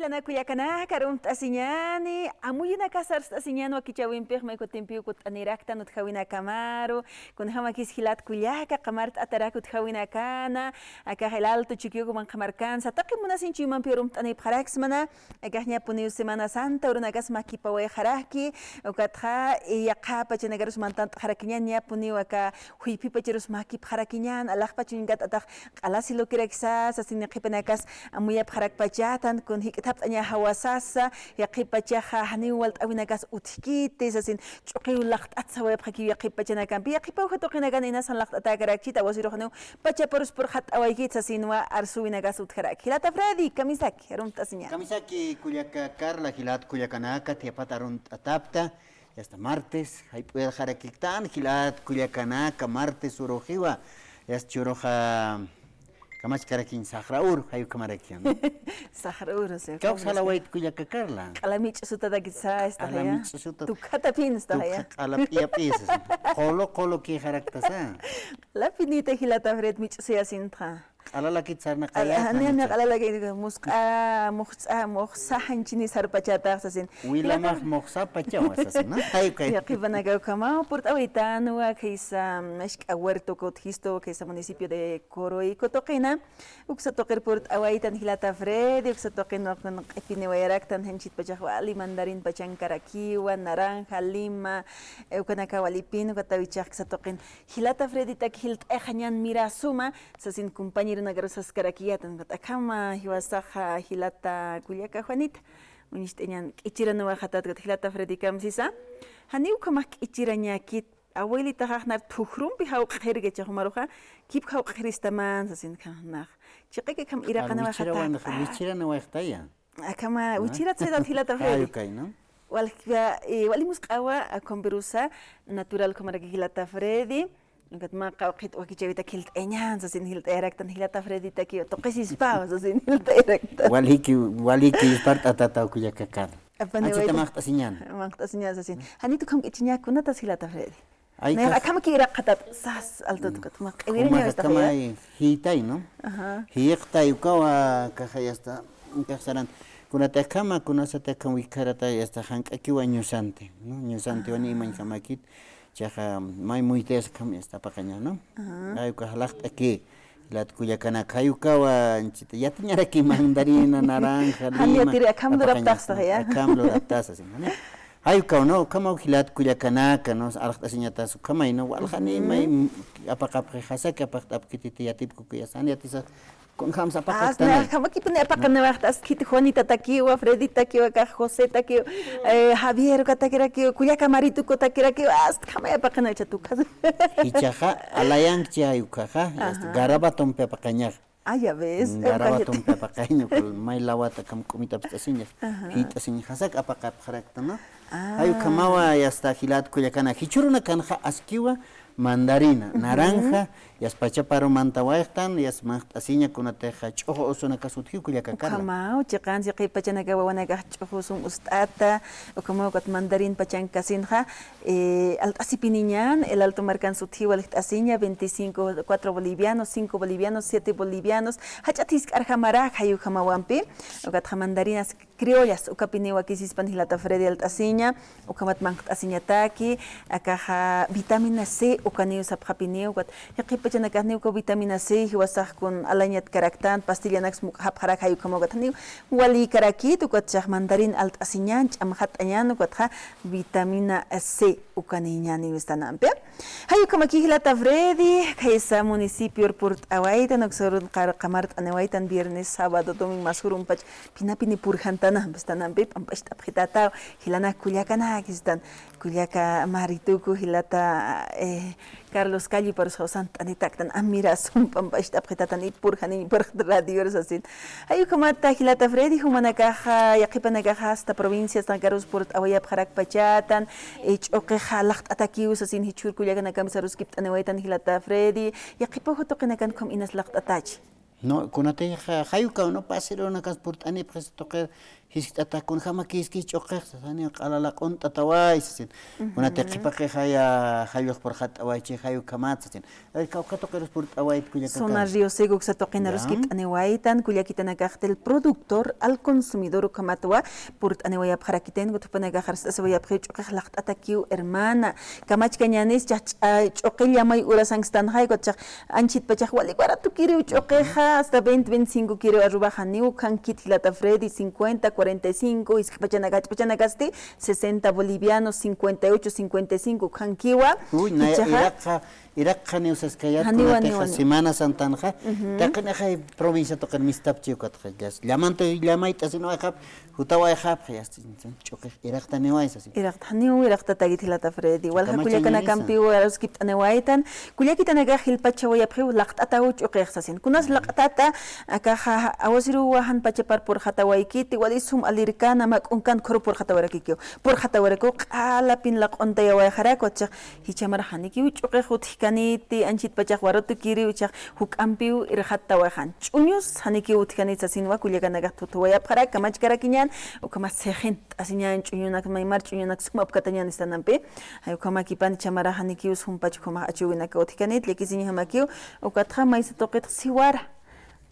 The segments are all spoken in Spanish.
hilana kuyakana karum tasiñani amuyuna kasar tasiñano akichawinpej me kotimpiu kut anirakta nut hawina kamaro kun hamakis hilat kuyaka kamart atarakut hawina kana aka helalto chikiyo man kamarkansa taqi munasin chiman pirum tani paraxmana akahnya puniu semana santa urunagas makipawe haraki ukatha yaqapa chenegarus mantan harakinya nya puniu aka huipi pacherus makip harakinyan alaqpa chingat atak alasilo kiraksa sasin qipanakas amuya harak pachatan kun hikitap anya hawasasa yaqipachaha haniwalt awinakas utkite sasin chuqiu laqt atsawe phaki yaqipachana kan yaqipa ukhatoqinagan inasan laqt atakarakchita wasirohnu pachaporus por hat awaykit sasinwa arsuwinagas utkarak hilata Freddy kamisaki rumtasinya kamisaki kuyaka Carla hilat kuyakanaka tiapatarun atapta hasta martes hay puede harakiktan hilat kuyakanaka martes urojiwa es churoja Kamach karakin Sahraur, hayu kamarakian. Sahraur, se. Kau salah wait kuyaka Carla. Kalamich suta da gitsa esta ya. Kalamich suta. Tu kata pin esta ya. Kalapia pis. Kolo ki harakta La finita hilata Fred mich se asinta. Alala kitsarna kaya. Ana alala ke muska mukhsa hanchini sarpachata sasin. Wila mukhsa pachawa sasin, na? Hayu kay. Yakibana ga kama por awitano wa kaisa mashk awerto kothisto kaisa municipio de Coroy Cotoquina. Uksa toker por awaitan hilata Fred, uksa token con epinewarak tan henchit pachawali mandarin pachankarakiwa naranja lima eukanaka walipin katawichak sa token hilata Fred tak hilt ehanyan mira suma sasin compañero nagarosas karakiatan katakama hiwasaha hilata kuyaka Juanita unishtenyan ichirano wajatat hilata Freddy kamsisa haniu kamak ichiranyakit abuelita hahnar tuhrum bihau kherge chahmaroha kip khau khristaman sasin khanach chiqeke kam iraqana wajatat Wichirana waqtaya akama wichira tsedat hilata Freddy kay no walimus qawa komberusa natural kamaraki hilata Freddy Ngat maqawqit wakichawita kilt enyan sasin hilt eraktan hilata Freddy taki toqesis pa sasin hilt eraktan waliki part atata kuyaka Carla Anchita maqtasinyan sasin hanitu kam ichinya kunata hilata Freddy na kam ki iraqatat sas alto tukat maq evirnya esta kama hitay no hiqtay ukawa kahayasta kahsaran kunata kama kunasata kam wikarata esta hanqakiwa ñusante no ñusante wani man kamakit Chaja mai muy tes kam esta pacaña no ayu ka halaqt aquí lat kuyakana kayuka wa chita ya tiñara ki mandarina naranja lima tiri akam lo raptasta ya akam lo raptasta sin ayu ka no kama hilat kuyakana no arqt asiñata su kama no wal khani mai apaka khasa ka paqtap kititi yatip ku yasan yatisa con hamsa pakastana kama kipne apakana waqtas kit Juanita takiwa Freddy takiwa ka José takiwa Javier ka takira ki kuyaka maritu ko takira ki ast kama apakana chatuka hichaja alayang chayuka garabaton pepakañar ya ves garabaton pepakaño kol mai lawata kam kumita pastasiñas hita sin hasak apaka kharaktana ayu kamawa yasta hilat kuyakana hichuruna kanja askiwa mandarina, naranja, yas pachaparo mantawaitan, yas asiña kunateja chojo usuna kasuthiu kuyaka Carla. Kamao chiqan siqi pachanaga wawanaga chojo sun ustata, o kamao kat mandarin pachan kasinja, alt asipiniñan, el alto marcan suthiu alt asiña 25 4 bolivianos, 5 bolivianos, 7 bolivianos, hachatis arjamarak hayu kamawampi, o kat mandarinas criollas, o kapiniwa kisispan hilata Freddy alt asiña, o kamat mangt asiña taki, akaja vitamina C ukaniu sapkhapiniu kat yaqipachana kasniu ko vitamina C hiwasaq kun alañat karaktan pastillanax hapharak hayu kamogat niu wali karakit ukat chaq mandarin alt asiñan chamhat añan ukat vitamina C ukaniñani wistanampe hayu kamaki hilata Freddy kaisa municipio por awaitan oksorun qamart anawaitan viernes sábado domingo masurum pach pinapini purjantana wistanampe pampashta phitata hilana kulyakana kistan kulyaka marituku hilata Carlos Calli por so sant anitaktan amira sum pampashta phitatan ipurjani por radio sasin ayu kamata hilata Freddy humanaka yaqipanaga hasta provincias tan Carlos por awaya pharak pachatan choqe halaqt atakiu sasin hichur kulyakana kamsarus kipt anawaitan hilata Freddy yaqipa hotoqina kan kom inas laqt atachi No, kunate hayuka no pasero na kas portani pres toque hisk'ata kunjama kiskis ch'uqeqsa sani q'alalaq'un t'ataway sasin kunata qhipaqi hayuq por hat'awaychi hayuq kamatsa sin kawqatu qiros por t'awayt kullakaka Zona Río Seco xatoqinaros kit anewaitan kullakitanakajtel productor al consumidor kamatwa por anewaya parakiten gutupanakajars asewaya pch'uqeq laqt'atakiw hermana kamachkañanis ch'uqillamay urasangstan haykotchaq anchit pachaq wali barato kiriw ch'uqeqa hasta 20-25 kiriw arrubajaniw kan kit hilata Freddy 50 45 pachanagasti 60 bolivianos 58 55 kan kiwa uy na Iraqa niusaskayat kunatija Semana Santanja taqinaja provincia toqan mistapchiw katja gas llamayta sinuajap hutawayjap ch'uqej Iraqta niwaysa Iraqta niw Iraqta tagithilata Freddy walja kullakana kampiw aroskip anewaitan kullakitanaga hilpachawayapjiw laqt'ataw ch'uqejsasin kunas laqt'ata akaja awasiru wahan pachapar por hatawaykiti walisum alirkana mak'unkan khuru por hatawarakikyo por hatawarako q'alapin laq'ontayawayjarako hichamarjanikiw ch'uqej kaniti anchit pachaq warotu kiri uchaq hukampiu irhatta wajan chuñus haniki utkanitsa sinwa kullakanaga tutuwaya para kamachkarakiñan ukama sejen asiñan chuñunak maymar chuñunak sukma upkatañan istanampi hay ukama kipan chamara haniki usumpach kuma achuwinaka utkanit lekisiña hamakiu ukatja maisa toqit siwara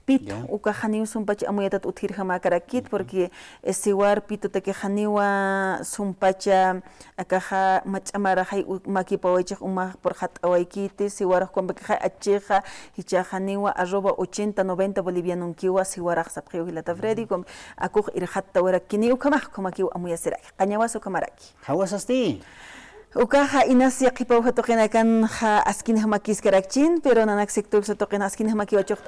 pito uka janiw sumpacha amuyatat uthir jamakarakit porque siwar pito take janiwa sumpacha akaja machamara hay makipawaychik uma por hatawaykiti siwar kwambakaja acheja hicha janiwa @80-90 boliviano kiwa siwaraj sapqiw hilata Freddy kom akuj irhatta warakini ukamaj komakiw amuyasiraki qañawaso kamaraki hawasasti Ukaja inasi qipaw hatuqinakan askin hamakis karakchin pero nanak sector satuqina askin hamaki wachuq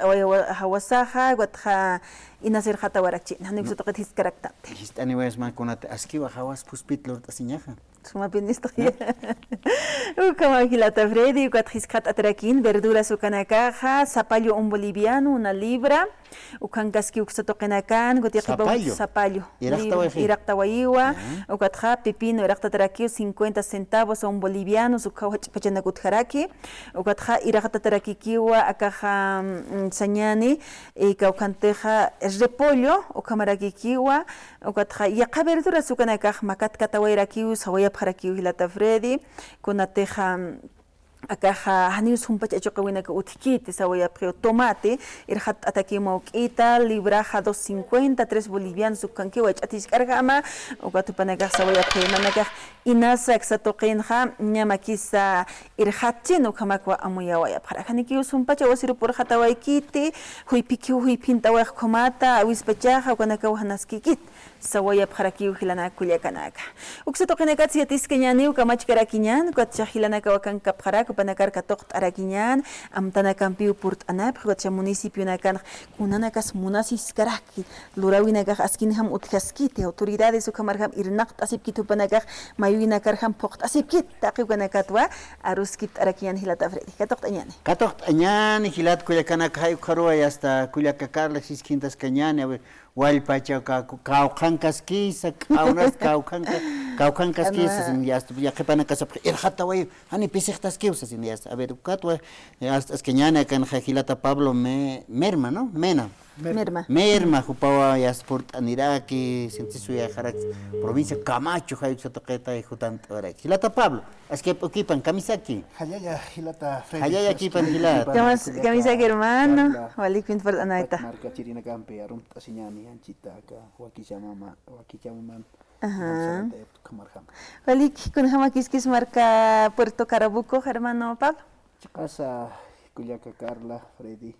hawasaja watja inasir hata warakchin hanik satuqit his karaktante histani wes ma kunata askiwa hawas puspit lord asiñaja suma pinista ukama hilata Freddy ukat hiskat atrakin verduras ukanakaja zapallo un boliviano una libra ukankaski uksatuqinakan guti qipaw zapallo iraqtawayiwa ukatja pepino iraqtatraki 50 centavos a un boliviano sukawa pachanakut haraki ukatja iraqtatrakikiwa akaja sañani kaukanteja repollo ukamarakikiwa ukatja yaqa verduras ukanakaj makatkatawairakiw sawaya parakiw hilata Freddy kunateja akaja hani sumpacha chokawinaka utkiti sawaya prio tomate irhat ataki mauqita libraja 250 3 bolivianos sukankiwa chatis kargama ukatupanaka sawaya prio nanaka inasa exatoqinja ñamakisa irhatchino kamakwa amuyawaya para kaniki sumpacha wasiru por hatawaykiti huypiki huypintawa komata awispachaja kanaka wahanaskikit sawaya parakiw hilana kulyakanaka uksatoqinaka tsiatiskeñani ukamachkarakiñan kwatchahilanaka wakanka para panakar katok arakiñan amtana kampiu purt anap qucha municipio nakan kunanakas munasis karaki lurawinaka askin ham utkaskite autoridades ukamarham irnaq asipkitu panakar mayuina karham poqt asipkit taqiwanakatwa aruskit arakiñan hilata Freddy katok añani hilat kuyakanaka hay qarwa hasta kuyakakarla hiskintas kañani walpacha kauqankas kisa kauqankas kisa sin yasta yaqipanakas irhataway hani pisixtas kisa sin yasta a ver katwa hasta eskeñana kan Hilata Pablo merma no merma hupawa yasport aniraki sentisu ya jarak provincia Camacho hay satoqeta hutant ora Hilata Pablo es que ocupan kamisaki hayaya Hilata Freddy hayaya kipan Hilata kamisaki hermano walikin por anaita marca chirina campe arum asiñani anchita ka wakichamama walik kun hamakiskis marca Puerto Carabuco hermano Pablo casa Cuyaca Carla Freddy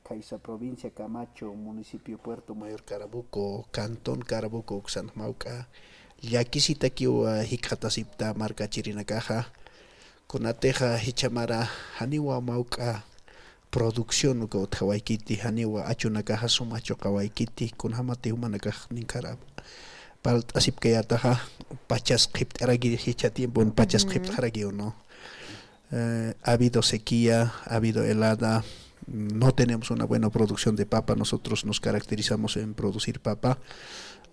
Caiza provincia Camacho municipio Puerto Mayor Carabuco cantón Carabuco San Mauca yakisita kiwa hikatasipta marca chirina caja kunateja hichamara haniwa Mauca producción uko tawaykiti haniwa achunakaja sumacho kawaykiti kunhamati humanaka ninkara palt asipkayataja pachas qipt aragi hicha tiempo en pachas qipt aragi no ha habido sequía, ha habido helada, no tenemos una buena producción de papa, nosotros nos caracterizamos en producir papa.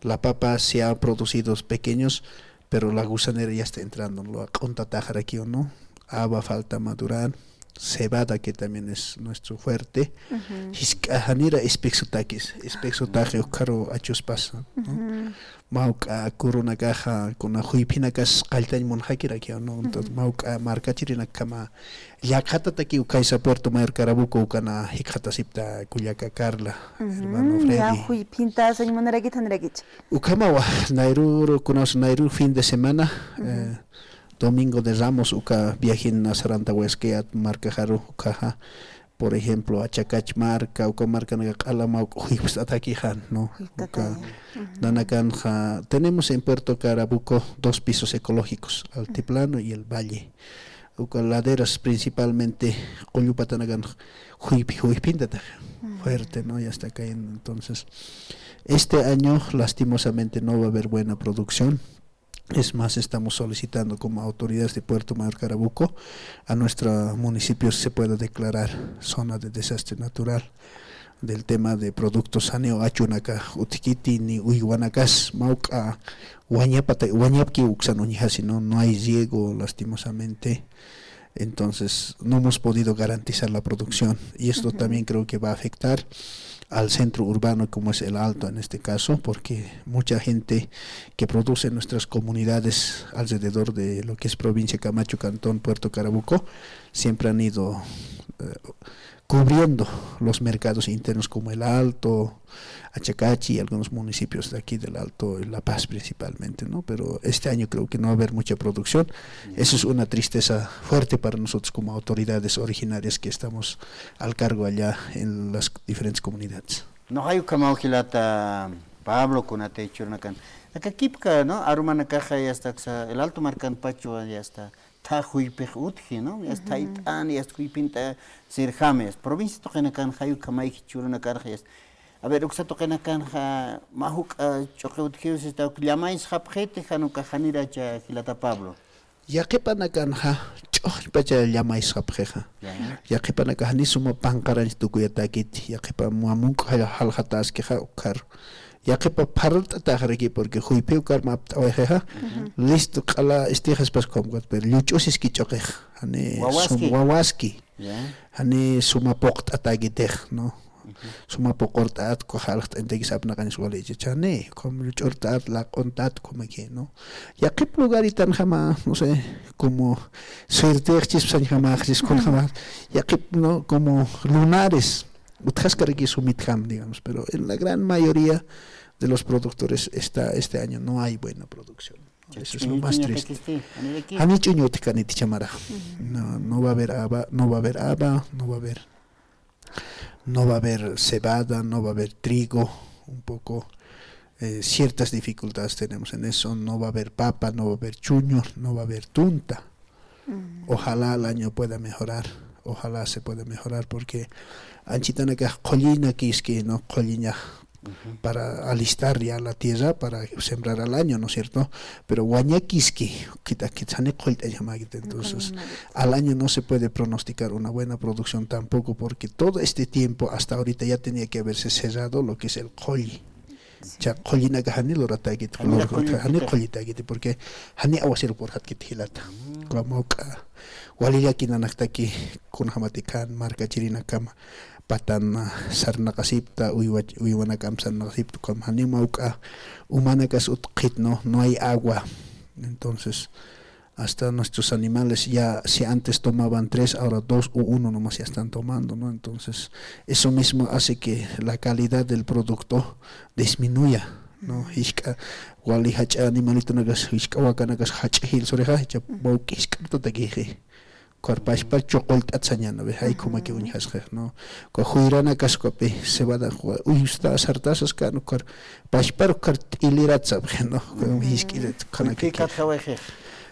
La papa se ha producido pequeños, pero la gusanera ya está entrando, lo conta tajar aquí o no, agua falta madurar, cebada, que también es nuestro fuerte. Hiskahanira espexotaquis, espexotaje caro achuspas, ¿no? Mauka kuruna caja con una huipinacas caltañ monjaquira que no, entonces mauka marcachirina kama yakata taki ukaisa Puerto Mayor Carabuco ukana hikata sipta kuyaka Carla, hermano Freddy. Ya huipinta señ monaragi tanragich. Ukama wa Nairuru kunas Nairuru fin de semana. Domingo de Ramos uka viajen a Saranta Huesqueat marca Jaru ukaja, por ejemplo a Chacach marca uka marca na Alama pues ataquijan, no uka danacanja. Tenemos en Puerto Carabuco 2 pisos ecológicos, altiplano y el valle. Uka laderas principalmente Coyupatanagan huipinta fuerte, no, ya está cayendo. Entonces este año lastimosamente no va a haber buena producción. Es más, estamos solicitando como autoridades de Puerto Mayor Carabuco a nuestro municipio se pueda declarar zona de desastre natural del tema de productos saneo achunaka utikiti ni uiguanacas mauca guañapki uxanunihasi, no hay riego lastimosamente. Entonces no hemos podido garantizar la producción y esto también creo que va a afectar al centro urbano como es el Alto en este caso, porque mucha gente que produce en nuestras comunidades alrededor de lo que es provincia Camacho, Cantón, Puerto Carabuco, siempre han ido cubriendo los mercados internos como el Alto, Achacachi y algunos municipios de aquí del Alto, La Paz principalmente, ¿no? Pero este año creo que no va a haber mucha producción. Eso es una tristeza fuerte para nosotros como autoridades originarias que estamos al cargo allá en las diferentes comunidades. No hay como gilata Pablo con atechurnacan. Acá kipka, ¿no? Arumana caja ya está, el Alto Marcan Pacho ya está. Tajuipej utji, ¿no? Ya está Itán, ya está Huipinta, Sirjames. Provincia toquenacan, Hayu Kamay, Churnacan, a ver, uxa toquenacan, Mahuk, Choqueutjius, está Llamáis, Japjete, Hanuka Janira, Gilata Pablo. Ya que panacan, pacha Llamáis, Japjeja. Ya que panacan, ni suma pancaran, Tucuyatakit, ya que pa Muamunk, Haljatas, que Ukar. Ya que para parta tajareki porque huipeu karma taweja listo kala estijas pas komgat pero luchos es kichoque ane wawaski ane suma pokt atagitej no suma pokortat ko halcht entegisap na kanis wale chane como luchortat la contat como que no ya que lugar tan jama no sé como suertechis san jama con jama ya que no como lunares utjaskareki sumitjam digamos, pero en la gran mayoría de los productores este año no hay buena producción. Eso es lo más triste. No va a haber haba, no va a haber cebada, no va a haber trigo, un poco ciertas dificultades tenemos en eso, no va a haber papa, no va a haber chuño, no va a haber tunta. Ojalá el año pueda mejorar, ojalá se pueda mejorar porque anchitana que collina que no collina para alistar ya la tierra para sembrar al año, ¿no es cierto? Pero guañaquiski, entonces al año no se puede pronosticar una buena producción tampoco porque todo este tiempo hasta ahorita ya tenía que haberse cerrado lo que es el colli. Ya collina que hani lo ratagit, hani collitagit porque hani awasir por hat hilata. Como walilla kinanaktaki kun hamatikan marca chirina kama patan sarnakasipta uywanakam sarnakasipta kam hani mauka humanakas utqit no hay agua. Entonces hasta nuestros animales ya si antes tomaban 3 ahora 2 o 1 nomás ya están tomando, ¿no? Entonces eso mismo hace que la calidad del producto disminuya, ¿no? Hishka wali hacha animalito nagas hishka wakanagas hachil soreja hacha bauki hishka totagije corpashpal chocolt atsañana ve hay como que unhasje, ¿no? Co juirana cascope se va a uy está sartasas cano cor pashpar cor iliratsa, ¿no? Hishkilet kana que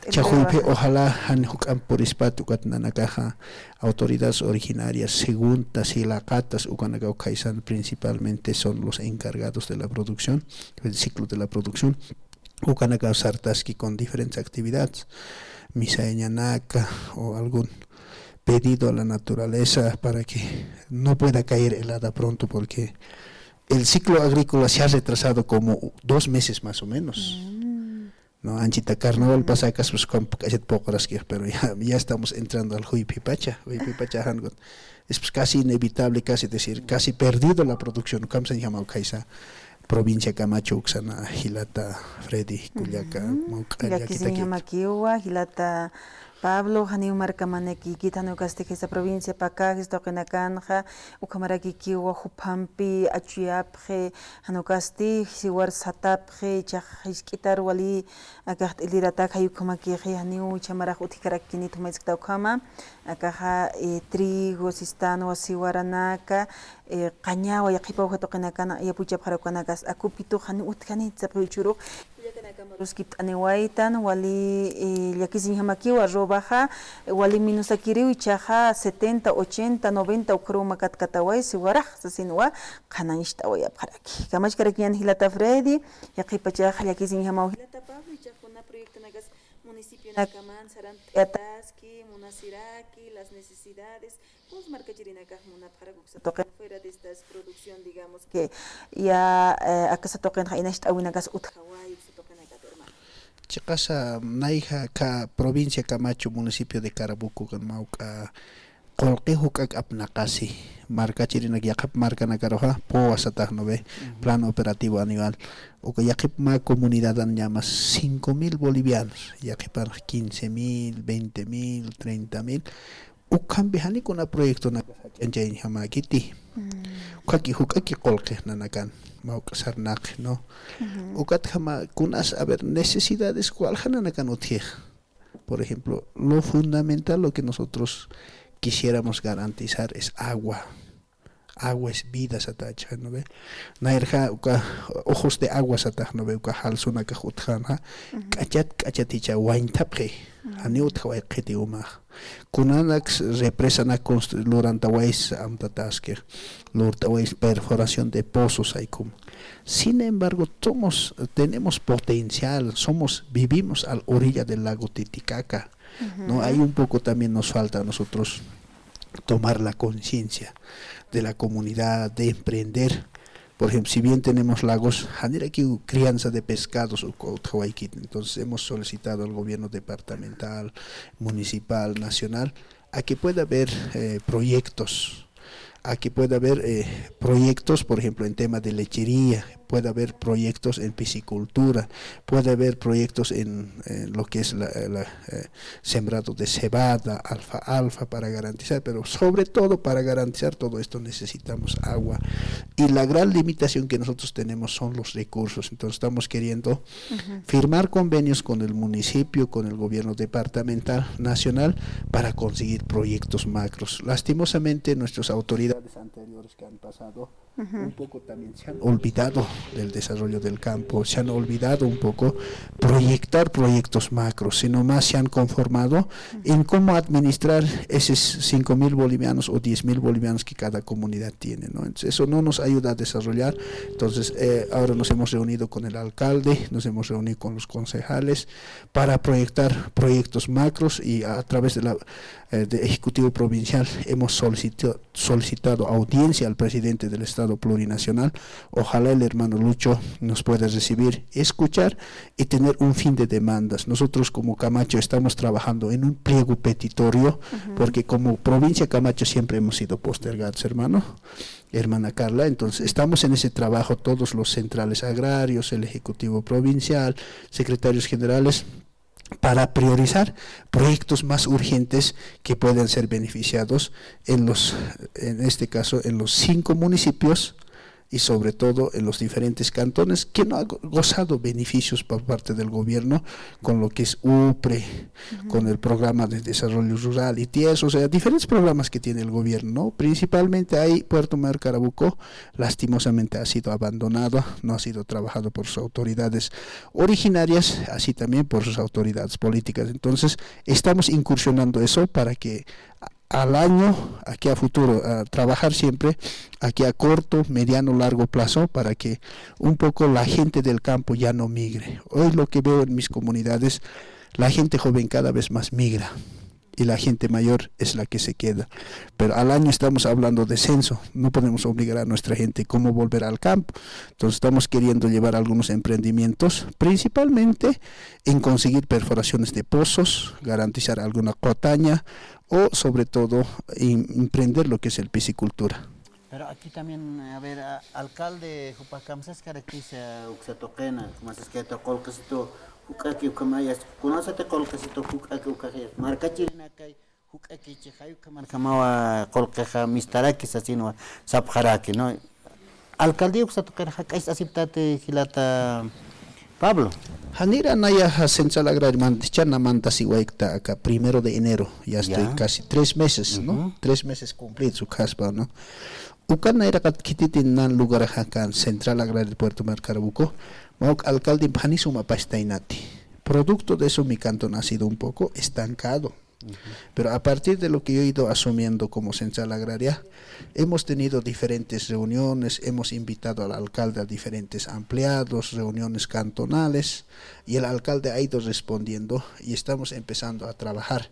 Chajuipe, ojalá Hanjukan por espacio Katnanakaja, autoridades originarias, segundas y lacatas, Ukanagao Kaisan principalmente son los encargados de la producción, el ciclo de la producción, Ukanagao Sartaski con diferentes actividades, Misaeñanaka o algún pedido a la naturaleza para que no pueda caer helada pronto porque el ciclo agrícola se ha retrasado como 2 meses más o menos. no anchita carnaval pasacas pues con pocas que pero ya estamos entrando al Huaypipacha hangot es pues casi inevitable, casi decir casi perdido la producción como se llama Kaisa provincia Camacho Uxana Hilata Freddy Culiaca Yaki se llama Kiwa Hilata Pablo Haniu Marcamaneki Kitano Casteje esta provincia Paca Estoquena Canja Ucamaraki Kiwa Jupampi Achuyapje Hanocasti Siwar Satapje Chajisquitar Wali Akat Eliratak Hayukamaki Haniu Chamaraj Utikarakini Tumaisktaukama Akaja trigo sistano Siwaranaka Cañawa Yakipa Ujatokenakana Yapucha Parakanagas Akupito Hanu Utkani Tzapuchuru Ruskip anewaitan wali yakizin hamakiwa robaja wali minusakiriwi chaja 70 80 90 ukruma katkatawai siwaraj sasinwa kananishta waya paraki kamach karakian hilata Freddy yaqipa chaja yakizin hamaw hilata Pablo chakuna proyecto nagas municipio nakaman saran ataski munasiraki las necesidades pues marca chirinaca una para que se toquen fuera de esta producción digamos que ya acá se toquen hainashta awinagas uthawai Chicasa naija ka provincia Camacho municipio de Carabuco kan mauka kolqehu kak apnakasi marca chirina yakap marca nakaroja po asatah nove plan operativo anual o que yakip ma comunidad an llamas 5.000 bolivianos yakipar 15.000 20.000 30.000 ukan behani kuna proyecto na enjay hamakiti kaki hukaki kolqeh nanakan mauka sarnak no ukat jama kunas a ver necesidades cuál nanakan utjeh por ejemplo lo fundamental lo que nosotros quisiéramos garantizar es agua es vida satacha no ve nairja ojos de agua satach no ve uka halsuna ka khutkhana kachaticha waintapre ani uthawai qeti uma kunanax represa na lurantawais amtatasker lurtawais perforación de pozos aikum. Sin embargo, tenemos potencial, vivimos a la orilla del lago Titicaca, ¿no? Hay un poco también nos falta a nosotros tomar la conciencia de la comunidad, de emprender. Por ejemplo, si bien tenemos lagos, aquí crianza de pescados, entonces hemos solicitado al gobierno departamental, municipal, nacional, a que pueda haber proyectos. Aquí puede haber proyectos, por ejemplo, en tema de lechería, puede haber proyectos en piscicultura, puede haber proyectos en lo que es sembrado de cebada, alfa para garantizar, pero sobre todo para garantizar todo esto necesitamos agua. Y la gran limitación que nosotros tenemos son los recursos. Entonces estamos queriendo firmar convenios con el municipio, con el gobierno departamental, nacional, para conseguir proyectos macros. Lastimosamente nuestras autoridades anteriores que han pasado un poco también se han olvidado del desarrollo del campo, se han olvidado un poco proyectar proyectos macros, sino más se han conformado en cómo administrar esos 5.000 bolivianos o 10.000 bolivianos que cada comunidad tiene, ¿no? Entonces eso no nos ayuda a desarrollar. Entonces ahora nos hemos reunido con el alcalde, nos hemos reunido con los concejales para proyectar proyectos macros y a través de de Ejecutivo Provincial hemos solicitado audiencia al presidente del Estado Plurinacional. Ojalá el hermano Lucho nos pueda recibir, escuchar y tener un fin de demandas. Nosotros como Camacho estamos trabajando en un pliego petitorio, porque como provincia Camacho siempre hemos sido postergados, hermana Carla. Entonces estamos en ese trabajo, todos los centrales agrarios, el Ejecutivo Provincial, secretarios generales, para priorizar proyectos más urgentes que puedan ser beneficiados en este caso en los 5 municipios y sobre todo en los diferentes cantones que no han gozado beneficios por parte del gobierno con lo que es UPRE, con el programa de desarrollo rural y tierras, o sea, diferentes programas que tiene el gobierno, ¿no? Principalmente ahí Puerto Mayor Carabuco lastimosamente ha sido abandonado, no ha sido trabajado por sus autoridades originarias, así también por sus autoridades políticas. Entonces estamos incursionando eso para que al año, aquí a futuro, a trabajar siempre, aquí a corto, mediano, largo plazo, para que un poco la gente del campo ya no migre. Hoy lo que veo en mis comunidades, la gente joven cada vez más migra. y la gente mayor es la que se queda. Pero al año estamos hablando de censo, no podemos obligar a nuestra gente cómo volver al campo. Entonces estamos queriendo llevar algunos emprendimientos, principalmente en conseguir perforaciones de pozos, garantizar alguna cotaña o sobre todo emprender lo que es el piscicultura. Pero aquí también, a ver, alcalde, Jupacamsas caracteriza Uxatoquena, como se escribe Colcasito, Jukaki, Ucamayas, Conocete Colcasito, Jukaki, Ucayas, Marcachirinakai, Jukaki, Chihayu, Kamarkamawa, Colcaja, Mistarakis, así no, Sapjaraki, ¿no? Alcalde Uxatoquena, Hakais, aceptate, Gilata Pablo. Hanira Naya Central Agraria Chana Mantasihuayta acá 1 de enero, ya estoy casi 3 meses, ¿no? 3 meses cumplidos su caspa, ¿no? Ucana era kititin nan lugar acá Central Agraria de Puerto Mar Carabuco, Mauk alcalde Panisuma Pastainati. Producto de eso mi cantón ha sido un poco estancado. Pero a partir de lo que yo he ido asumiendo como Central Agraria, hemos tenido diferentes reuniones, hemos invitado al alcalde a diferentes ampliados, reuniones cantonales, y el alcalde ha ido respondiendo y estamos empezando a trabajar.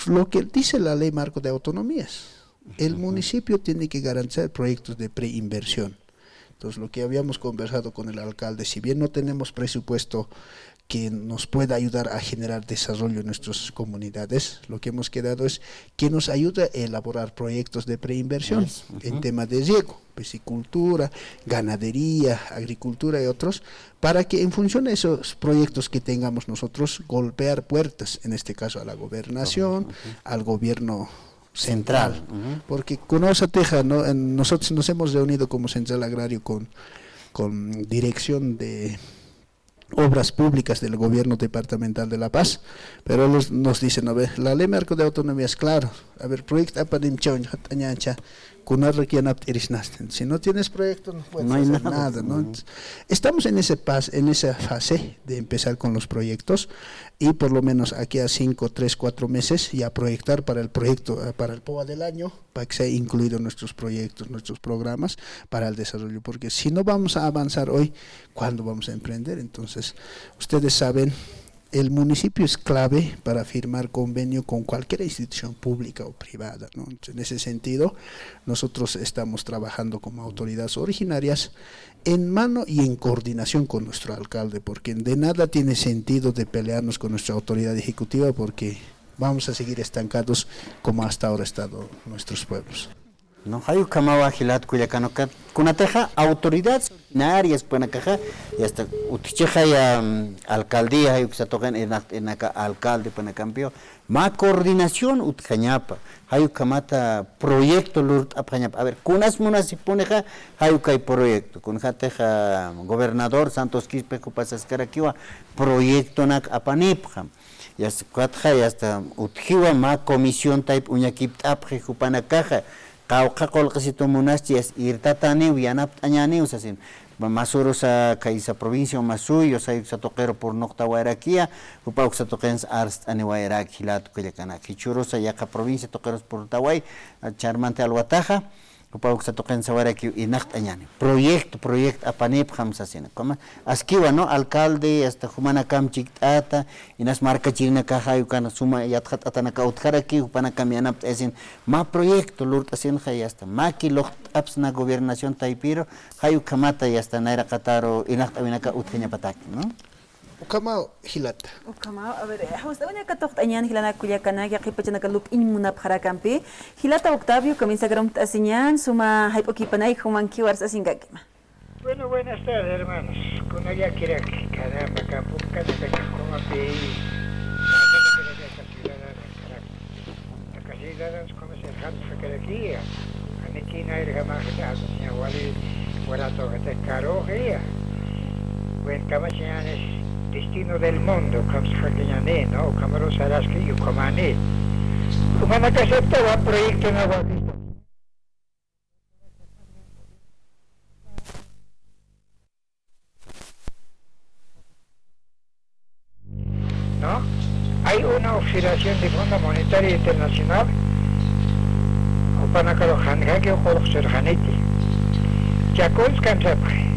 Lo que dice la ley marco de autonomías, el municipio tiene que garantizar proyectos de preinversión. Entonces lo que habíamos conversado con el alcalde, si bien no tenemos presupuesto que nos pueda ayudar a generar desarrollo en nuestras comunidades, lo que hemos quedado es que nos ayude a elaborar proyectos de preinversión en temas de riego, piscicultura, ganadería, agricultura y otros, para que en función de esos proyectos que tengamos nosotros, golpear puertas, en este caso a la gobernación, al gobierno central, porque con esa teja, ¿no? Nosotros nos hemos reunido como Central Agrario con dirección de obras públicas del gobierno departamental de La Paz, pero nos dicen, a ver, la ley marco de autonomía es claro, a ver, proyecto apadim si no tienes proyecto no puedes hacer nada, ¿no? Entonces, estamos en esa fase de empezar con los proyectos y por lo menos aquí a 5, 3, 4 meses ya proyectar para el proyecto, para el POA del año, para que sea incluido en nuestros proyectos, nuestros programas para el desarrollo, porque si no vamos a avanzar hoy, ¿cuándo vamos a emprender? Entonces, ustedes saben, el municipio es clave para firmar convenio con cualquier institución pública o privada, ¿no? En ese sentido, nosotros estamos trabajando como autoridades originarias en mano y en coordinación con nuestro alcalde, porque de nada tiene sentido de pelearnos con nuestra autoridad ejecutiva, porque vamos a seguir estancados como hasta ahora han estado nuestros pueblos. No hay kamawa hilat kuyakano kunateja autoridades ordinarias panakaja y hasta uticheja ya alcaldía hay que se toquen en acá alcalde panakampio ma coordinación utjañapa hay kamata proyecto lurt apañapa a ver kunas municiponeja hay que proyecto kunjateja gobernador Santos Quispe kupasas karakiwa proyecto nak apanipja ya hasta utjiwa ma comisión type uñakip apje kupanakaja Kauka colcasito monastis irtatani yanap añani usasin masuro sa kaisa provincia masuyo sa toquero por nocta guaraquia upa sa toquens arst aniwaira hilat kuyakana kichuro sa yaka provincia toqueros por tawai charmante alwataja upa sa toquen sa guaraquia inacht añani proyecto apanip hamsasina como askiwa no alcalde hasta humana kamchiktata inas marca china caja yukana suma yathat atanaka utjaraki upana kamianap esin ma proyecto lurt asin hay hasta maki locht apsna gobernación taipiro hayu kamata y hasta naira kataro inacht awinaka utjenya pataki no Ukama hilata. Ukama, a ver, justamente acá tocht añan hilana kuyakana ya que pachana kalup inmunap harakampi. Hilata Octavio comienza gram asinyan suma hypokipanay humanki warsa singakima. Bueno, buenas tardes hermanos. Con allá quiera que caramba campo casi que como pe. La casilla nos como se han sacado aquí. Aniki no era más que ya wali warato que caro ya. Buen camachanes destino del mundo, como se ¿no? Como serás que yo comane. Como no que acepta el proyecto en agua. ¿No? Hay una oscilación de Fondo Monetario Internacional. O para que lo janga que o por ser janete. Ya con scansapre.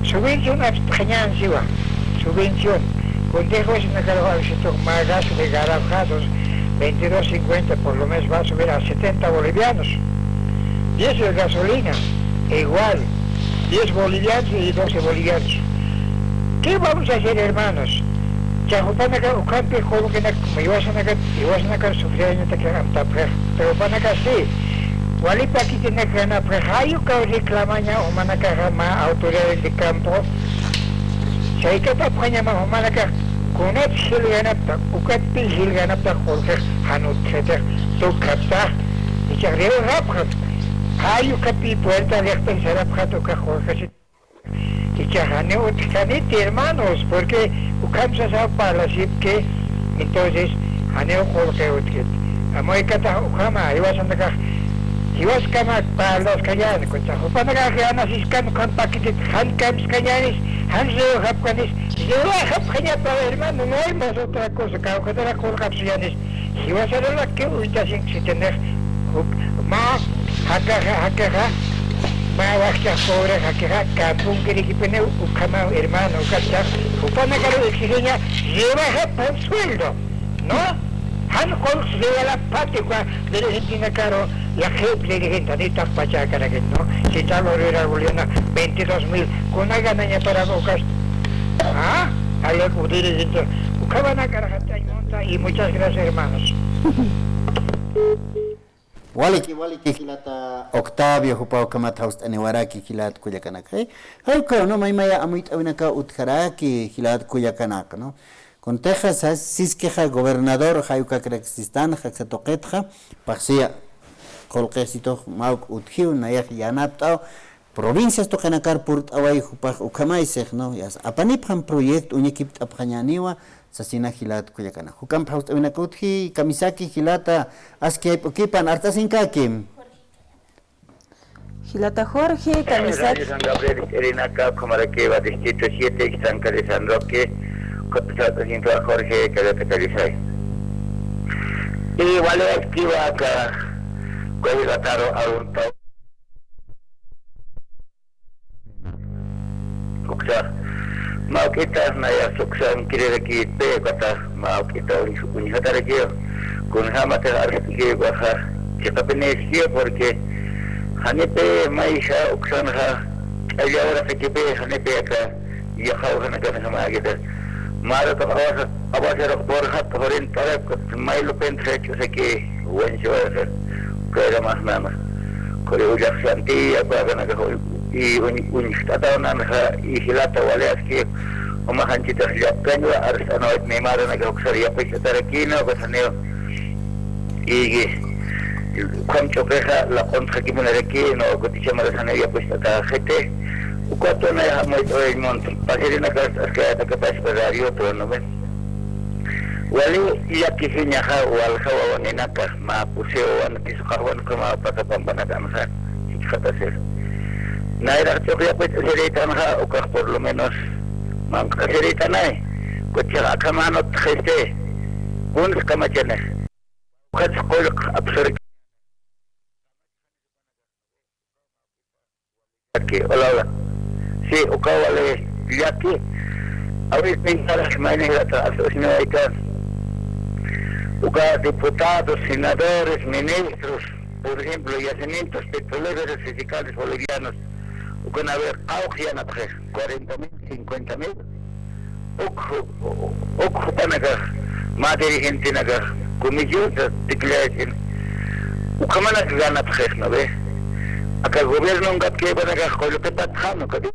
Subvención a subvención con dejos en la cara de magas de garajados 22.50 por lo menos va a subir a 70 bolivianos. Y eso es gasolina, igual, 10 bolivianos y 12 bolivianos. ¿Qué vamos a hacer, hermanos? Chahupanaga ukampi kolukina iwasanaga sufriaño te quedan tapre, pero panaga sí. Walipa aquí tiene que ganar prejayo que reclamaña o managa ma autoridades de campo. Si hay que tapaña ma o managa kunat hilganapta, ukati hilganapta jorge hanut seter tu kapta. Y chagreo raprat. Hayo kapi puerta de pensar aprat uka jorge. Y chahane utkaniti hermanos, porque ukamsa sa pala que entonces haneo jorge utkit. Amoy kata ukama iwasanaga Iwas kama palos kanyan, kunta ko pa nagkakayana siskan kan pakitit han camps kanyanis, han zeo hap kanis, zeo hap kanya pa hermano, no hay más otra cosa, kao kadara kol kapsiyanis. Iwas alala que uita sin sitener, ma hakaha, ma wakya pobre hakaha, kapung kirikipene ukama hermano, ukata, upanagaro exigeña, lleva hap un sueldo, ¿no? Han kol zeo la patikwa, de Argentina caro, la gente de gente de estas pachacaras, ¿no? Si tal era boliviana, 22.000, con una ganancia para bocas. Ah, hay que ustedes dentro. Ucabana carajata y monta, y muchas gracias, hermanos. Waliki hilata Octavio hupao kamata host aniwaraki hilat kuyakanaka. Hay ko no maya amuit awinaka utkaraki hilat kuyakanaka, ¿no? Con Texas siskeja gobernador hayuka krexistan haxatoqetja paxia colquecito mauk uthiu nayak yanaptao provincias to kanakar purt away hupaj ukamaisej no yas apaniphan proyecto uñekip apjañaniwa sasina hilat kuyakana hukam paust awinakuthi kamisaki hilata aski ukipan artasinkakim Hilata Jorge, Kamisaki. San Gabriel, Erinaca, Comaraqueva, Distrito 7, San Carlos San Roque, Cotasato Cinto Jorge, Caleta Calizay. Y vale activa acá. Guayataro a un tau. Uksa, maukita naya suksan kiri lagi pe kata maukita unjatara kio. Kun hamate arti baja. Kita penesia porque hanepe maisha uksan ha. Ayahora sekipe hanepe aka. Yahau hanakan sama kita. Mara to awas rokbor hat horin tarap mailu pentre seki wenjo kaya mas nama kore ujak santi apa kana ka I unistata na ihilata wale aski umahan cita siapkan wa arsano at memara na kaksari apa sa tarakina ko saneo igi kam chokeha la kontra kimuna rekino ko tisha mara saneo apa sa tarajete ukato na mo ito ay mont pasiri na kaya ta kapas radio to no men wali yakihinya ha wal hawa ninaka ma puseo wan kisukawan kuma patapambanakan sa kata sir naira chokia pues serita na o por lo menos man serita na kuchira kamano tkhiste un kama jene khat qol absur que hola sí o kawale yaki ahorita pensar las maneras de asociación diputados, senadores, ministros, por ejemplo, yacimientos petroleros y fiscales bolivianos, con haber auge a 40.000, 50.000, panaga, más dirigente naga, comisión de declaración, ukamana gana pres, ¿no ve? Acá el gobierno un gat que va a ganar con lo que está trabajando, que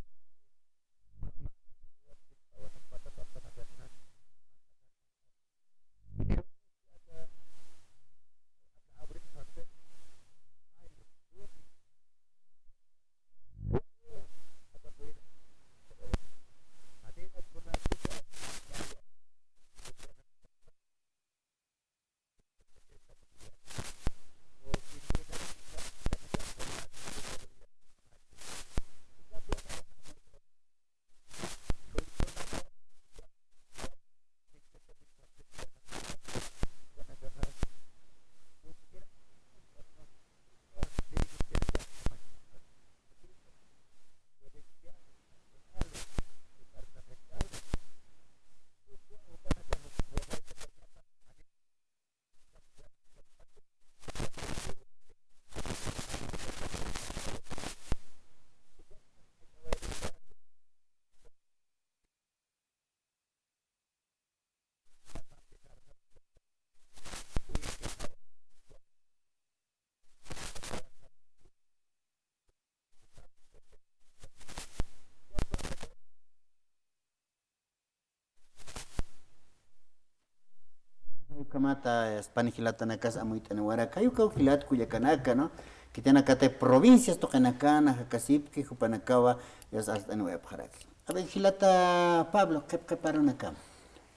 formata Spanigilatanakas amuitane Huaracayuca, Gilat Cuyacanaka, ¿no? Que tiene acá provincias tocanacana, Jacasipque, Jupanacaba, y hasta Nueva Jaraki. A ver, Gilata Pablo, ¿qué para una cama?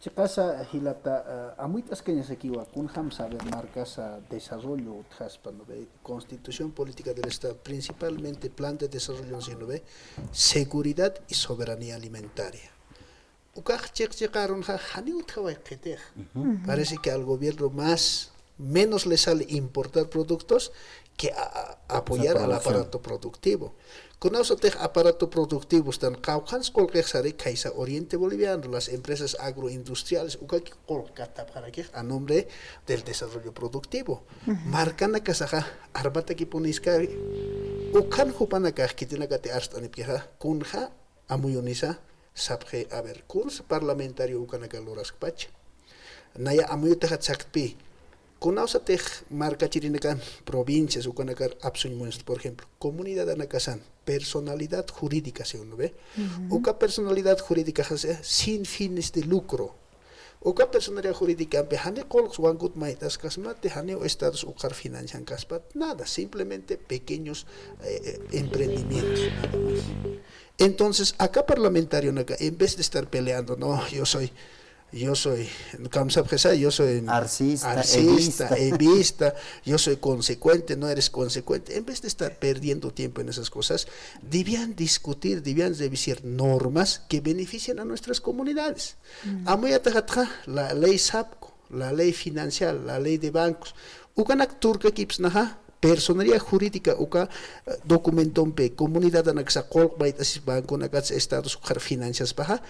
Chicasa hilata amuitas que aquí wa kunham saber marcas desarrollo traspano ve constitución política del estado principalmente plan de desarrollo sino ve seguridad y soberanía alimentaria. Ukaj checaron hani utawai ketej. Parece que al gobierno menos le sale importar productos que apoyar al aparato productivo. Con eso de aparato productivo están caucans cualquier sare Caixa Oriente Boliviano, las empresas agroindustriales, a nombre del desarrollo productivo. Marcan la casaja, arbata que ponisca, ukan jupanaka, que tiene que te arstanipia, kunja, amuyonisa, sabje, a ver, kurs parlamentario ukanaka loraskpach. Naya amuyota sakpi. Conausatej marca chirinacan provincias o canacar absuñmuest, por ejemplo, comunidad anacasan, personalidad jurídica, ¿se uno ve? Oca personalidad jurídica sin fines de lucro. Oca personalidad jurídica, hane colx wangut maitas casmate, hane o estados ucar financian caspat, nada, simplemente pequeños emprendimientos, nada más. Entonces, acá parlamentario, en vez de estar peleando, no, yo soy arcista, evista, yo soy consecuente, no eres consecuente. En vez de estar perdiendo tiempo en esas cosas, debían discutir, debían revisar normas que benefician a nuestras comunidades. La ley SAPCO, la ley financiera, la ley de bancos. Ukanak turca kipsnaha, personalidad jurídica uka documenton pe comunidad anaxa colbait asis banco nakats estados ukar finanzas baja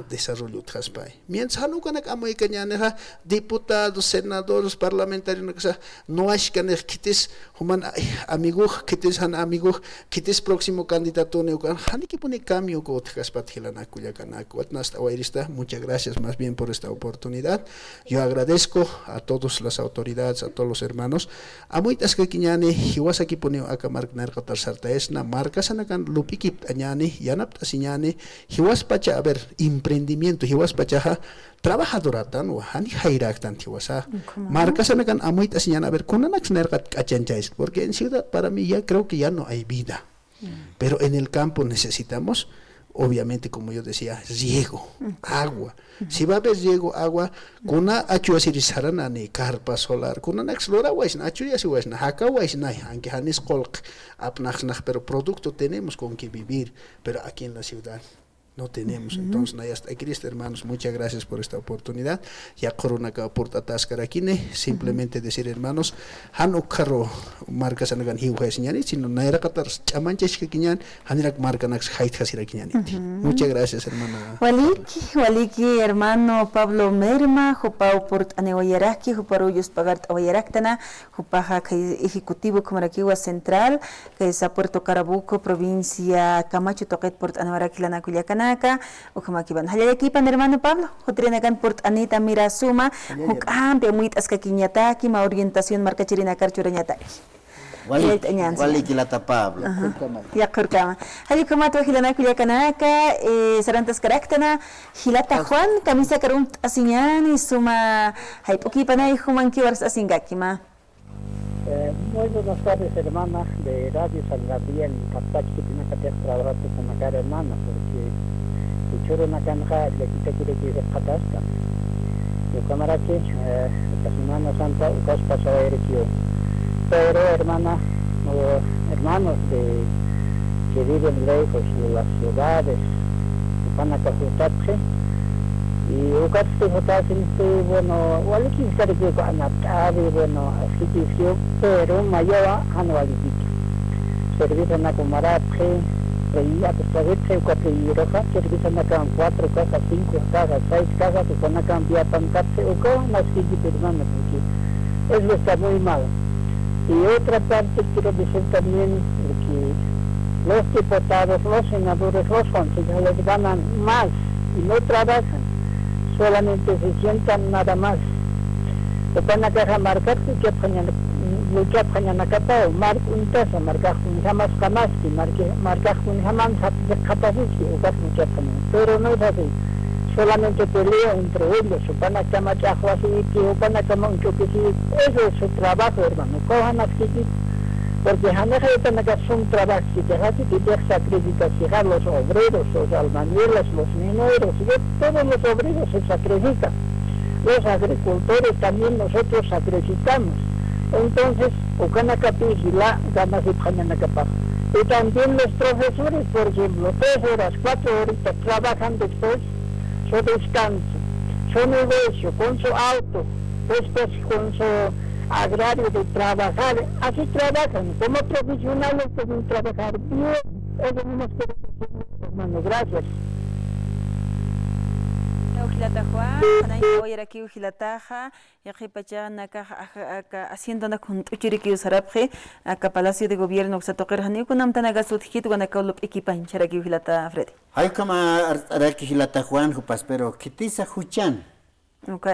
desarrollo traspay mientras hanukanak amoy kañaneja diputados senadores parlamentarios nakasa no ashkanej kites human amigo kites han amigo kites próximo candidato neukan haniki pone cambio ko traspat hilana kuyakanak watnasta wairista. Muchas gracias más bien por esta oportunidad. Yo agradezco a todas las autoridades, a todos los hermanos, a muitas que kiñani hiwasaki poneo aka marknar qatar sartaesna marcas anakan lupikip añani yanap asiñani hiwas pacha a ver emprendimiento hiwas pacha trabajadoratan wa hani hairaktan hiwasa marcas anakan amuit asiñana a ver kunanak nergat achanchais porque en ciudad para mí ya creo que ya no hay vida pero en el campo necesitamos obviamente, como yo decía, riego, agua. Si va a haber riego, agua, con una achuasirisarana ni carpa solar, con una explora waisna, achuyasi waisna, haka waisna, aunque hanis kolk, apnachnach, pero producto tenemos con que vivir, pero aquí en la ciudad no tenemos. Entonces, queridos hermanos, muchas gracias por esta oportunidad. Ya corona que aporta tascarakine, simplemente decir, hermanos, hanu carro marcas anagan hiuhes ñani, sino naira katar chamanches que quiñan, hanirak marcanax hait hasira quiñani. Muchas gracias, hermana. Waliki, hermano Pablo Merma, jupau port aneoyaraki, juparuyos pagart aoyaraktana, jupaja ejecutivo Comaraquiwa Central, que es a Puerto Carabuco, provincia Camacho, Toquet, Port Aneoraquilana, Culiacana. O como aquí van equipan hermano Pablo hotrinakan port Anita Mirasuma amplia muy ascaquiñataki ma orientación marca chirina carchurañataki Wali kilata Pablo ya kurkama hali como tu hilana Culiacanaka sarantas caraktana hilata Juan camisa karum asiñani suma hay poquipana y human kiwars asingakima. Muy buenas tardes, hermanas de Radio San Gabriel, Capach, que tiene que hacer trabajo con la cara hermana, porque Uchoro na canja le quita que rescatasca. Yo camarache, la Semana Santa, ukas pasó a Erequio. Pero hermanos que viven lejos de las ciudades, van a cajutatse, y ukas te votasen, bueno, waliki estar que con anatavi, bueno, así que pero mayor anualiki. Servicio na comaratse. Y a pesar de que cuatro rojas, que se nacan 4 casas, 5 casas, 6 casas, que van a cambiar pancarse o con las que hermanos, porque eso está muy mal. Y otra parte quiero decir también que los diputados, los senadores, los concejales ganan más y no trabajan, solamente se sientan nada más. Que van a quejar marcarse que lucha pañana katao mark untasa marca jamás que marca jamás katabuki o gas mucha pañana pero no es así solamente pelea entre ellos, Upanacama así, Upanacama un choquecito, eso es su trabajo, hermano, cojan aquí, porque Janeja es un trabajo, si te hace que te sacrificar los obreros, los albañiles, los mineros, todos los obreros se sacrifican, los agricultores también nosotros sacrificamos, entonces, Ucanacapí, Gila, Gamasipjananacapá. Y también los profesores, por ejemplo, 3 horas, 4 horitas trabajan después, su descanso, su negocio, con su auto, después con su agrario de trabajar, así trabajan, como profesionales pueden trabajar bien, eso no nos quiere decir, hermano, gracias. Ujilata Juan, Hanay Kawayaraki Ujilataja, Yajipacha Nakaja haciendo una contuchiriki Sarapje, acá Palacio de Gobierno, Xatoker Hanikunam Tanagasut, Guanacaulup Equipan, Charaki Ujilata Freddy. Hay como Araki Hilata Juan, Jupas, pero Kitisa Juchan. Ok.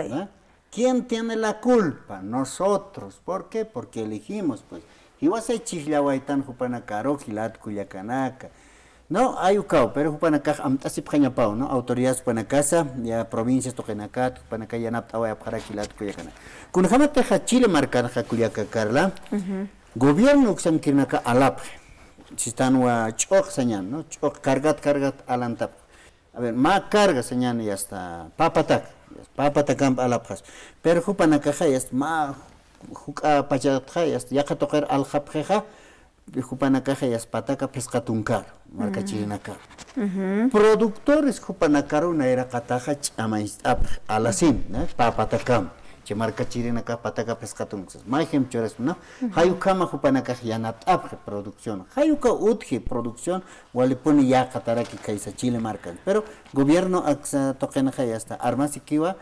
¿Quién tiene la culpa? Nosotros. ¿Por qué? Porque elegimos, pues. Y vas a Chihlahuaytan, Jupanacaro, Hilat, Cuyacanaka. No, hay ucao, pero Jupanacá, así Pau, ¿no? Autoridades Jupanacasa, ya provincias Tojenacat, Jupanacá, ya Naptawa, para Hilat, Cuyacana. Con Jamateja Chile marcada, Cuyacacarla, gobierno Xanquinaca Alap, si están a Choc Sañan, ¿no? Choc, cargat, alantap. A ver, más carga Sañan y hasta Papatacamp Alapjas. Pero Jupanacaja es más Juca Pachatja, ya que tocar al Japjeja. Jupanakaja y Pataka pescatuncar, marca chilinaca. Productores Jupanacaro una era cataja alasin, papatacam, que marca chilinaca pataka pescatuncar. Majem chores, ¿no? Hayukama Jupanakaja yanat producción. Hayuka utji producción, walipuni ya cataraki kaisa Chile marcan. Pero gobierno tokenaja y hasta armas y kiwa.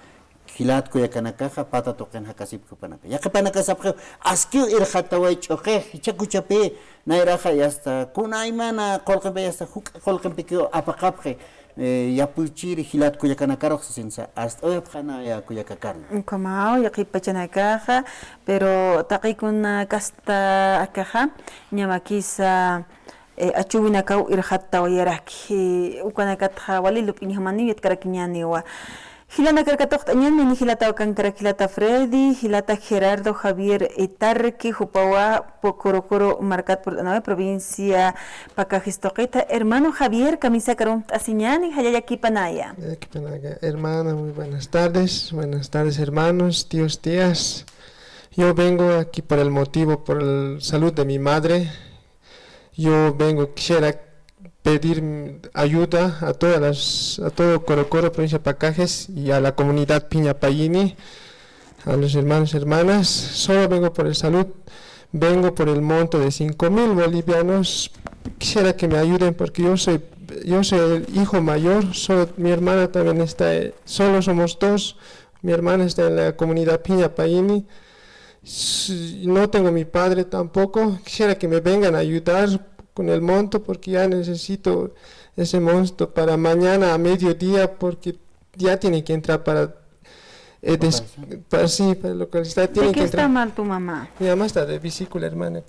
Hilat Cuyacanakaja, pata token hakasip Jupanaka. Ya que panacasapje, askiu irhataway choque, chacuchape, nairaja y hasta kunaimana, colquepe y hasta colquepe apacapje, yapuchiri, Hilat Cuyacanacaro, sensa, hasta hoy apjana ya Cuyacacarna. Como ya que pachanakaja, pero taquicuna casta akaja, ñamakisa. Achubinakau irhatawayaraki, ukanakatja, walilup inhamani, yetcaraquiñaniwa. Hilana Carcatoc también ni Hilata Ocankara Hilata Freddy, Hilata Gerardo Javier Etarque, Jupawa, Pocorocoro, Marcat por la provincia Pacajistoqueta, hermano Javier, Camisa Carum Asiñani, Hayayaki Panaya. Hermana, muy buenas tardes hermanos, tíos, tías. Yo vengo aquí por el motivo, por la salud de mi madre. Yo quisiera pedir ayuda a todo Corocoro, provincia de Pacajes y a la comunidad Piñapayini, a los hermanos, hermanas. Solo vengo por el salud, vengo por el monto de 5,000 bolivianos. Quisiera que me ayuden porque yo soy el hijo mayor, mi hermana también está, solo somos 2, mi hermana está en la comunidad Piñapayini. No tengo mi padre tampoco, quisiera que me vengan a ayudar con el monto porque ya necesito ese monto para mañana a mediodía porque ya tiene que entrar para localizar. ¿De qué está mal tu mamá? Mi mamá está de vesícula, hermana.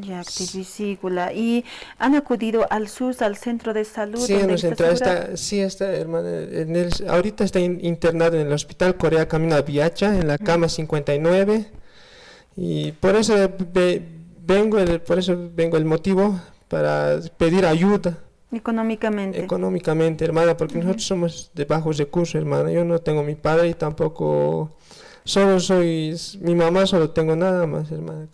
Ya, de vesícula. ¿Y han acudido al SUS, al centro de salud? Sí, está hermana. Ahorita está internado en el hospital Corea Camino a Viacha, en la cama 59. Y por eso vengo el motivo para pedir ayuda. Económicamente, hermana, porque nosotros somos de bajos recursos, hermana. Yo no tengo mi padre y tampoco, mi mamá, solo tengo nada más, hermana.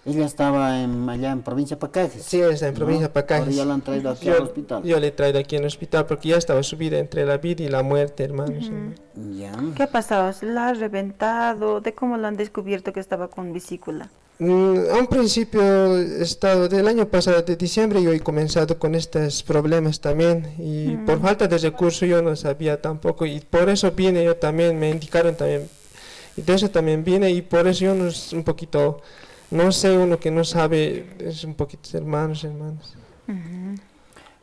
Ella estaba allá en provincia de Pacajes. Sí, está en provincia de Pacajes. Ahora ya la han traído aquí al hospital. Yo le he traído aquí en el hospital porque ya estaba subida entre la vida y la muerte, hermanos. ¿Qué ha pasado? ¿La ha reventado? ¿De cómo lo han descubierto que estaba con vesícula? A un principio del año pasado, de diciembre, yo he comenzado con estos problemas también y por falta de recursos yo no sabía tampoco y por eso vine yo también, me indicaron también y de eso también vine y por eso yo no es un poquito, no sé, uno que no sabe, es un poquito hermanos.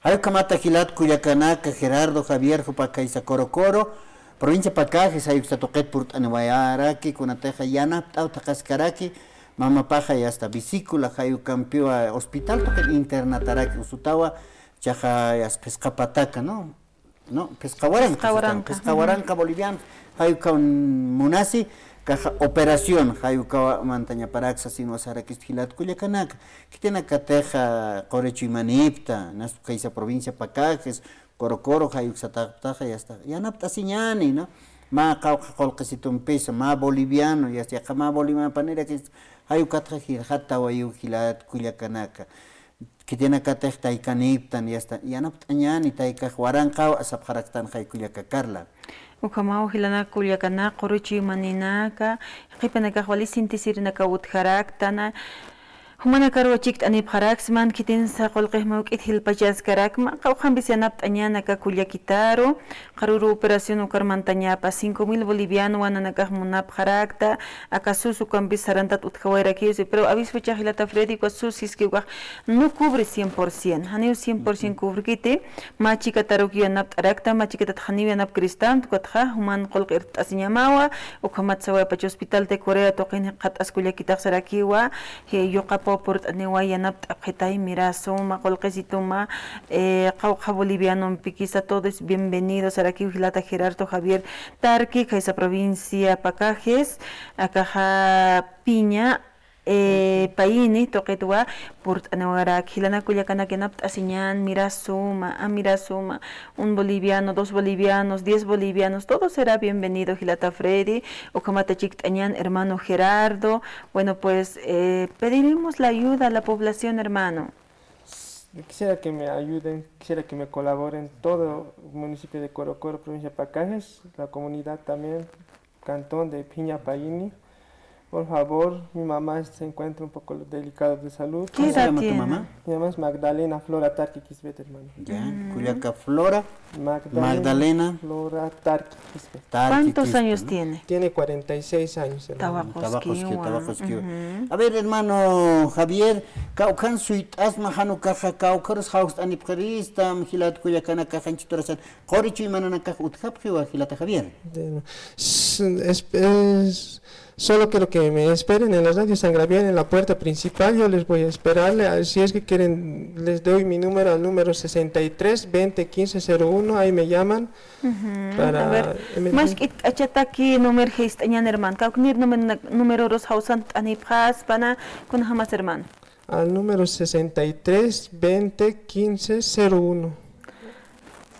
Hay kamata Hilat Cuyacanaka, Gerardo Javier Jupacaisa Corocoro, provincia Pacajes, hay que tocar por Anewayaraki, Cunateja Yana, Tautakascaraki. Mama paja y hasta vesícula, hayu campeó a hospital, porque internataraki, usutawa, chaja escapataca, ¿no? ¿no? Pescahuaranca boliviano, hayuka munasi, caja operación, hayuka mantaña paraxa sino sarakis gilat culiacanaka, que tiene cateja corecho y manipta, nas kaisa provincia pacajes, Corocoro, hayuk sataptaja, ya está, ya napta siñani, ¿no? Ma cauca colquesitum pesa, ma boliviano, ya está, ma boliviano panera que hayukatra hata wayu gilat culiacanaka. Que tiene que te está y caniptan y hasta ya no tañan y taika huaranca asapjaraktan haykuliaka Carla. Ukamau hilana kuliakana qoruchi maninaka qipanaka wali sintisirnaka utjaraktana humana karwa chikt anip haraksman kitin sa qolqih mawqit hilpachas karakma qawqan bisianap tañanaka kuliakitaro qaruru operación ukarmantañapa 5,000 boliviano wananaka munap harakta akasusu kan bisarantat utjawairakiusi pero aviso chahilata Freddy kwasusis que no cubre 100%, haneu 100% cubre kite machika taruki anap tarakta machika tatjani anap cristam tukatja human qolqir asiñamawa ukamatsawa pacho hospital de Corea toqin qat askuliakitaq sarakiwa he yoqapo por anewaya nap tapjetay mirasoma qolqesituma qawqa boliviano piquisa todos bienvenidos aquí Hilata Gerardo Javier Tarqui esa provincia Pacajes akaja Piña Paini toquetua por anawara hilana kuyakana que napt asiñan mirasoma un boliviano 2 bolivianos 10 bolivianos todo será bienvenido Hilata Freddy o kamata chiktañan hermano Gerardo bueno pues pediremos la ayuda a la población hermano. Quisiera que me ayuden, quisiera que me colaboren todo el municipio de Corocoro, provincia de Pacajes, la comunidad también, cantón de Piña Paini. Por favor, mi mamá se encuentra un poco delicada de salud. ¿Cómo se llama tu mamá? Mi mamá es Magdalena Flora Tarqui Quisbet, hermano. Ya, Culiaca Flora. Magdalena Flora Tarqui Quisbet. ¿Cuántos años tiene? Tiene 46 años, hermano. Tabajosquio. A ver, hermano Javier, caucan suit asma hanu caja caucaros haust anipjarista, gilat cuyacana cajan chitorasan. Corichu y manana caja utjapjiwa, gilata Javier. Solo quiero que me esperen en la radio San Gabriel, en la puerta principal. Yo les voy a esperar. Si es que quieren, les doy mi número al número 63 20 15 01. Ahí me llaman. Para a ver, más que achataki número gestañan hermano. Cauknir número dos hausan anipjas pana con jamás hermano. Al número 63 20 15 01.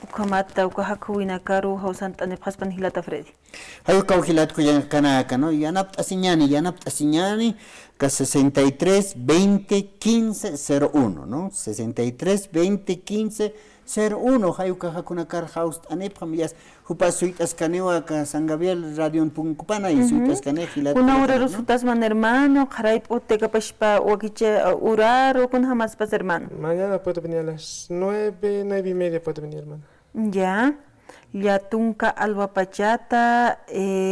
Ukamata ukahakuina karu hausan anipjas pan Hilata Freddy. Hay caujilat cuyacana, ¿no? Yanap asiñani, que 63 20 15 01, ¿no? 63 20 15 01. Hay una car house anepjamias, hupa suitas canewa, que San Gabriel radio Puncupana y suitas canejilat. Una hora resultas man hermano, jaraip uteka pashpa wakiche urar o con jamás pas hermano. Mañana puedo venir a las 9:30 puedo venir, hermano. Ya. Yatunka Alba Pachata,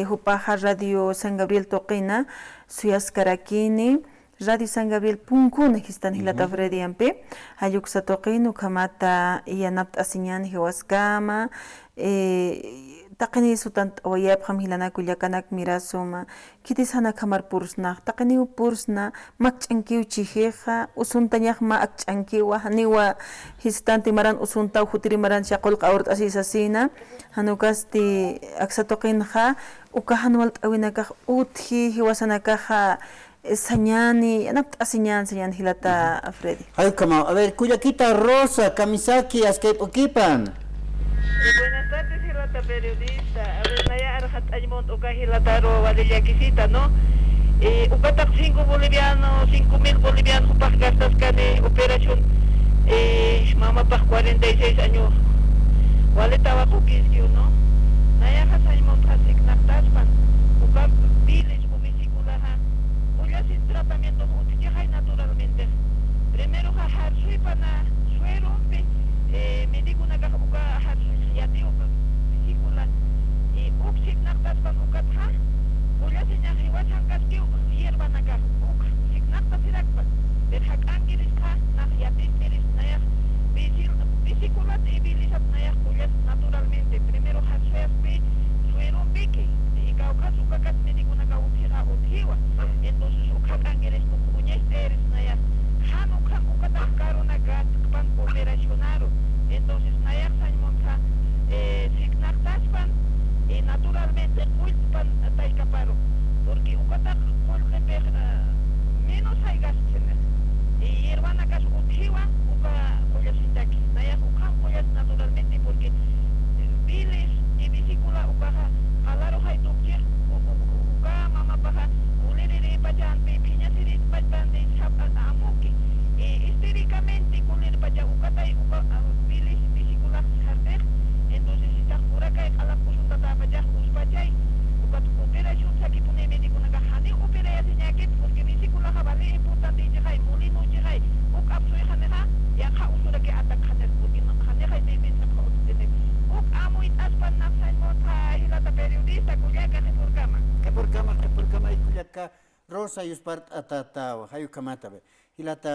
Jupaja Radio San Gabriel Toquina, Suyas Karakini, Radio San Gabriel Punkun, Histan Hilata Freddy Ampe, Ayuksa Toquino, Kamata, Yanapt Asiñan, Hiwaskama, Takani Sutant Oyab Hamilana Kuliakanak Mirasoma, Kitisana Kamar Pursna, Takani Pursna, Machankiu Chiheja, Usuntañak Ma Achankiwa, Haniwa, Histanti Maran Usunta, Hutiri Maran Shakol Kaurt Asisasina, Hanukasti Aksatokinha, Ukahanwalt Awinaka Uthi, Hiwasanakaha. Sañani, anapt asiñan Hilata Freddy. Ay, como, a ver, Cuyaquita Rosa, Kamisaki, Askepoquipan. Buenas tardes, Hilata periodista. A ver, Naya Arjat Aymont, Uka Hilataro, Valillaquisita, ¿no? Ukatak 5 bolivianos, 5,000 bolivianos, Upak gastas cane, operación, mama Pak 46 años. Wale tabaco Kiskio, ¿no? Naya Has Aymont, Hasik Naktaspan, Uka Bilis, sin tratamiento multiplica naturalmente. Primero jajar sui pana suero me digo una caja buca jajar sui ya digo vesícula y uxik naktas pan ukatha voy a enseñar igual sankas que hierba naka uk sik naktas irakpa pero hak angiris ka nak ya tinteris naya vesícula y bilisat naya voy naturalmente. Primero jajar sui suero biki y caucas ukakat me digo una caja uthiwa entonces eres tu cuña eres naya jano kan ukata caro na gat pan operacionado entonces naya san monta haygas chene y hermana kas uthiwa uka koyas intaki naya ukan koyas naturalmente porque bilis y vesícula uka halaro hay tukje uka mama paha uliriri pajan pipinya sirit pajan de sab amuki históricamente kulir paja ukatai uka bilis vesícula harter entonces está pura kai ala kusunta ta paja uspajai uka operación saki pune médico naga hani operasi nyakit porque vesícula habali importante jai mulino jai uka apsoi haneha ya kha usura ke atak haner porque hane hai de men sakho tene uk amuit aspan nafsai mota hilata periodista kuya ka por kama ikuyaka rosa yuspart atatawa hayu kamata be hilata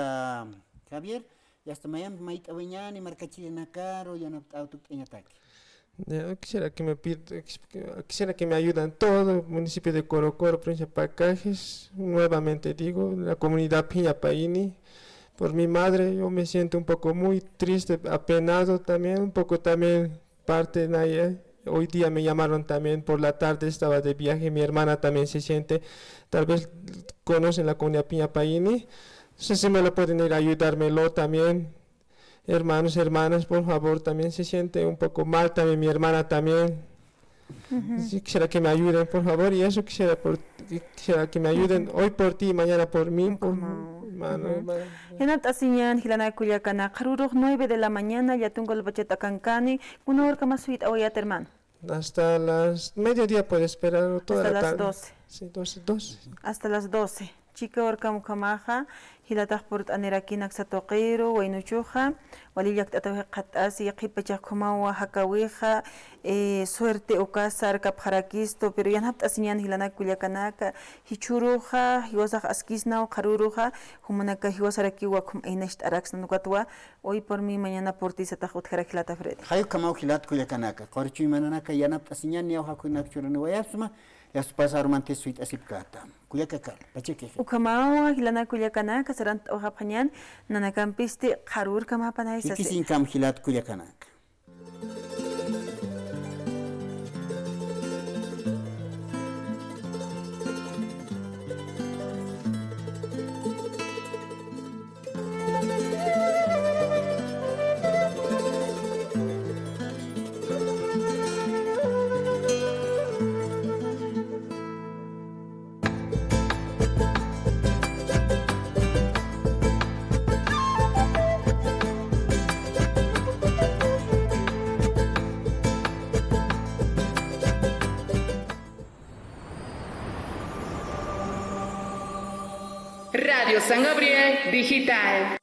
Javier ya hasta mañana maita weñani marcachina caro ya no auto ataki. Quisiera que me ayuden todo el municipio de Corocoro, provincia de Pacajes, nuevamente digo, la comunidad Piñapaini. Por mi madre yo me siento un poco muy triste, apenado también, un poco también parte de hoy día me llamaron también, por la tarde estaba de viaje, mi hermana también se siente, tal vez conocen la comunidad Piñapaini, no sé si me lo pueden ir a ayudármelo también. Hermanos, hermanas, por favor, también se siente un poco mal, también mi hermana también. Sí, quisiera que me ayuden, por favor, y eso quisiera que me ayuden hoy por ti, mañana por mí, por hermano. Henat asinyan hilana kuyakana karuruk 9 de la mañana ya tungo el bacheta kankani una hora más suite oyat hermano. Hasta las mediodía puede esperar toda hasta la las tarde. 12. Sí, 12. Hasta las 12. Chica orka mukamaja hilataq purt anerakinak satoqiro waynuchuja waliyak tatawi qat'asi qipachaq kumawa hakawija suerte ukasar kapjarakisto pero yanhapt asinyan hilanak kullakanaka hichuruja hiwasaq askisnaw qaruruja humanaka hiwasarakiwa kum einasht araksna nukatwa hoy por mí mañana por ti sataq utjara hilata fredi Hayu kamaw hilat kullakanaka qorchu imananaka yanapt asinyan niyaw hakunak churani wayapsma ya pasar mante suite asipkata kuyakakal pacheque ukamawa hilana kullakanaka sarant ohapañan nanakampiste qarur kama panay sase ikisin kam hilat kullakanaka Radio San Gabriel Digital.